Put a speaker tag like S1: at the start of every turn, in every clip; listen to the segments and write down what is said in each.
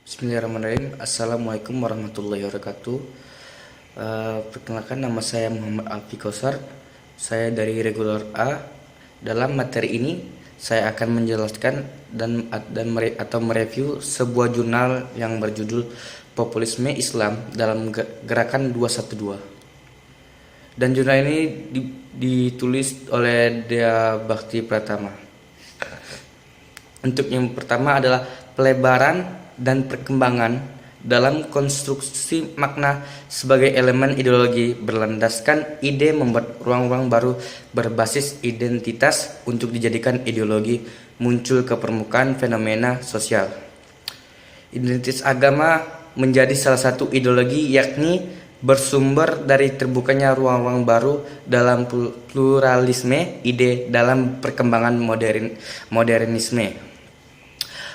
S1: Bismillahirrahmanirrahim. Assalamualaikum warahmatullahi wabarakatuh. Perkenalkan, nama saya Muhammad Alfi Kausar. Saya dari Regular A. Dalam materi ini saya akan menjelaskan atau mereview sebuah jurnal yang berjudul Populisme Islam dalam Gerakan 212. Dan jurnal ini ditulis oleh Dea Bhakti Pratama. Untuk yang pertama adalah pelebaran dan perkembangan dalam konstruksi makna sebagai elemen ideologi berlandaskan ide membuat ruang-ruang baru berbasis identitas untuk dijadikan ideologi muncul ke permukaan fenomena sosial. Identitas agama menjadi salah satu ideologi, yakni bersumber dari terbukanya ruang-ruang baru dalam pluralisme ide dalam perkembangan modernisme.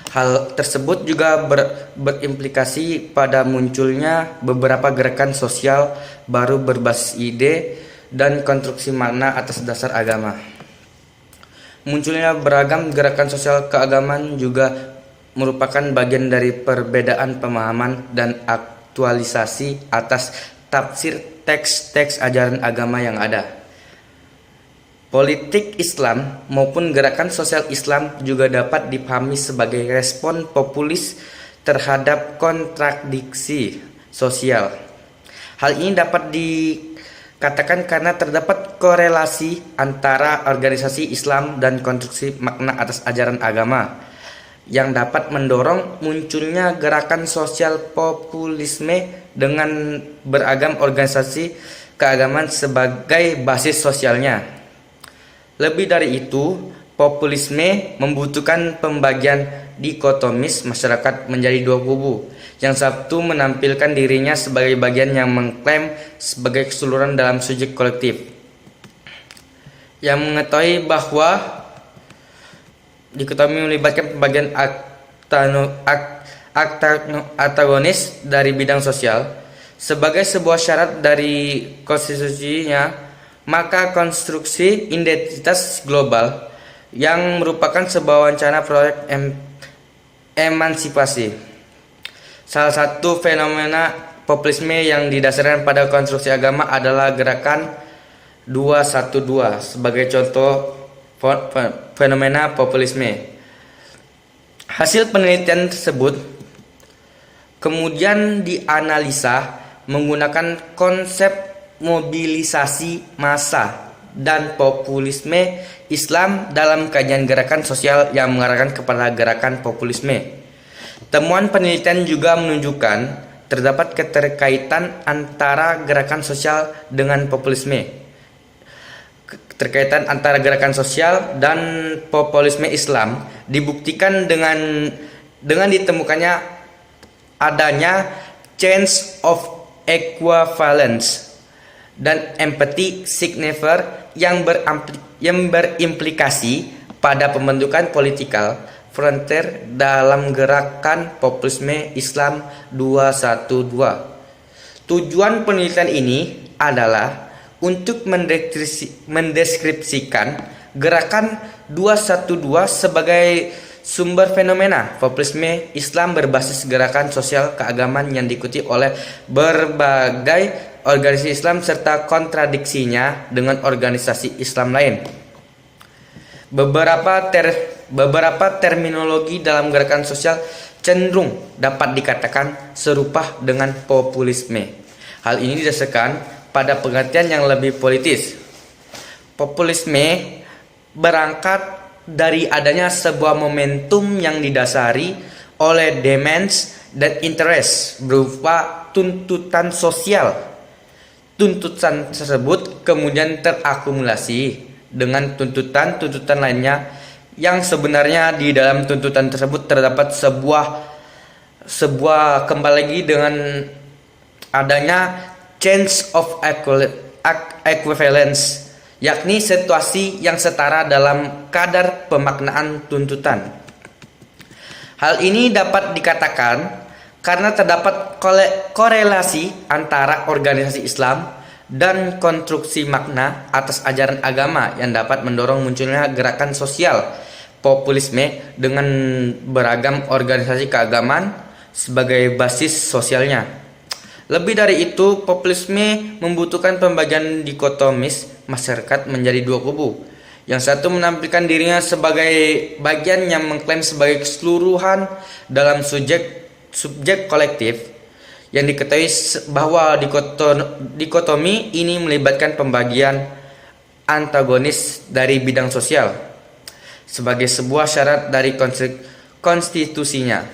S1: Hal tersebut juga berimplikasi pada munculnya beberapa gerakan sosial baru berbasis ide dan konstruksi makna atas dasar agama. Munculnya beragam gerakan sosial keagamaan juga merupakan bagian dari perbedaan pemahaman dan aktualisasi atas tafsir teks-teks ajaran agama yang ada. Politik Islam maupun gerakan sosial Islam juga dapat dipahami sebagai respon populis terhadap kontradiksi sosial. Hal ini dapat dikatakan karena terdapat korelasi antara organisasi Islam dan konstruksi makna atas ajaran agama yang dapat mendorong munculnya gerakan sosial populisme dengan beragam organisasi keagamaan sebagai basis sosialnya. Lebih dari itu, populisme membutuhkan pembagian dikotomis masyarakat menjadi dua kubu. Yang satu menampilkan dirinya sebagai bagian yang mengklaim sebagai keseluruhan dalam subjek kolektif, yang mengetahui bahwa dikotomi melibatkan pembagian antagonis dari bidang sosial sebagai sebuah syarat dari konstitusinya. Maka konstruksi identitas global yang merupakan sebuah wacana proyek emansipasi. Salah satu fenomena populisme yang didasarkan pada konstruksi agama adalah gerakan 212 sebagai contoh fenomena populisme. Hasil penelitian tersebut kemudian dianalisa menggunakan konsep mobilisasi massa dan populisme Islam dalam kajian gerakan sosial yang mengarahkan kepada gerakan populisme. Temuan penelitian juga menunjukkan terdapat keterkaitan antara gerakan sosial dengan populisme. Keterkaitan antara gerakan sosial dan populisme Islam dibuktikan dengan ditemukannya adanya change of equivalence dan empathy signifier yang berimplikasi pada pembentukan political frontier dalam gerakan populisme Islam 212. Tujuan penelitian ini adalah untuk mendeskripsikan gerakan 212 sebagai sumber fenomena populisme Islam berbasis gerakan sosial keagamaan yang diikuti oleh berbagai organisasi Islam serta kontradiksinya dengan organisasi Islam lain. Beberapa terminologi dalam gerakan sosial cenderung dapat dikatakan serupa dengan populisme. Hal ini didasarkan pada pengertian yang lebih politis. Populisme berangkat dari adanya sebuah momentum yang didasari oleh demands dan interest berupa tuntutan sosial. Tuntutan tersebut kemudian terakumulasi dengan tuntutan-tuntutan lainnya yang sebenarnya di dalam tuntutan tersebut terdapat sebuah kembali lagi dengan adanya change of equivalence, yakni situasi yang setara dalam kadar pemaknaan tuntutan. Hal ini dapat dikatakan karena terdapat korelasi antara organisasi Islam dan konstruksi makna atas ajaran agama yang dapat mendorong munculnya gerakan sosial populisme dengan beragam organisasi keagamaan sebagai basis sosialnya. Lebih dari itu, populisme membutuhkan pembagian dikotomis masyarakat menjadi dua kubu. Yang satu menampilkan dirinya sebagai bagian yang mengklaim sebagai keseluruhan dalam subjek kolektif, yang diketahui bahwa dikotomi ini melibatkan pembagian antagonis dari bidang sosial sebagai sebuah syarat dari konstitusinya.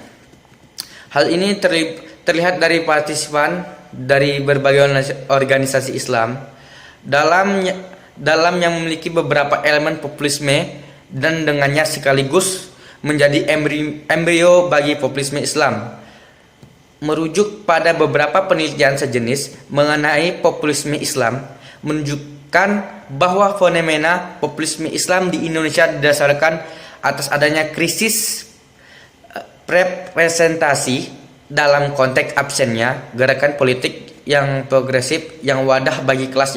S1: Hal ini terlihat dari partisipan dari berbagai organisasi Islam dalam yang memiliki beberapa elemen populisme dan dengannya sekaligus menjadi embrio bagi populisme Islam. Merujuk pada beberapa penelitian sejenis mengenai populisme Islam menunjukkan bahwa fenomena populisme Islam di Indonesia didasarkan atas adanya krisis representasi dalam konteks absennya gerakan politik yang progresif yang wadah bagi kelas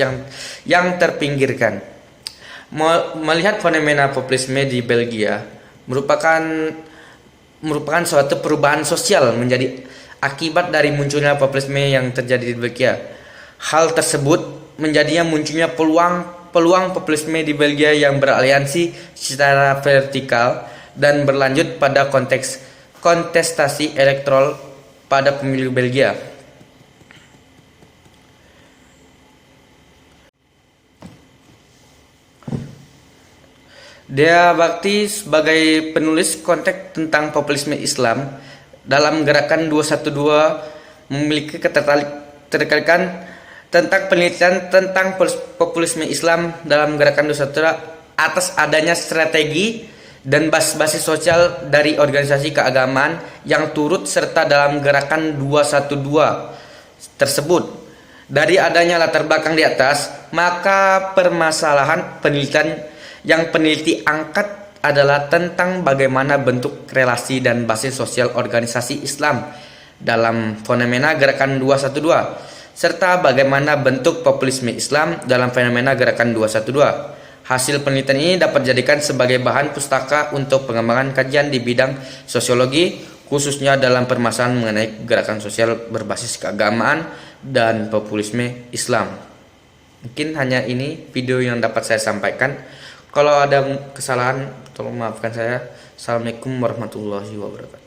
S1: yang terpinggirkan. Melihat fenomena populisme di Belgia merupakan suatu perubahan sosial menjadi akibat dari munculnya populisme yang terjadi di Belgia. Hal tersebut menjadinya munculnya peluang populisme di Belgia yang beraliansi secara vertikal dan berlanjut pada konteks kontestasi elektoral pada pemilu Belgia. Dea Bakti sebagai penulis konteks tentang populisme Islam dalam gerakan 212 memiliki ketertarikan tentang penelitian tentang populisme Islam dalam gerakan 212 atas adanya strategi dan basis sosial dari organisasi keagamaan yang turut serta dalam gerakan 212 tersebut. Dari adanya latar belakang di atas, maka permasalahan penelitian yang peneliti angkat adalah tentang bagaimana bentuk relasi dan basis sosial organisasi Islam dalam fenomena gerakan 212 serta bagaimana bentuk populisme Islam dalam fenomena gerakan 212. Hasil penelitian ini dapat dijadikan sebagai bahan pustaka untuk pengembangan kajian di bidang sosiologi, khususnya dalam permasalahan mengenai gerakan sosial berbasis keagamaan dan populisme Islam. Mungkin hanya ini video yang dapat saya sampaikan. Kalau ada kesalahan, tolong maafkan saya. Assalamualaikum warahmatullahi wabarakatuh.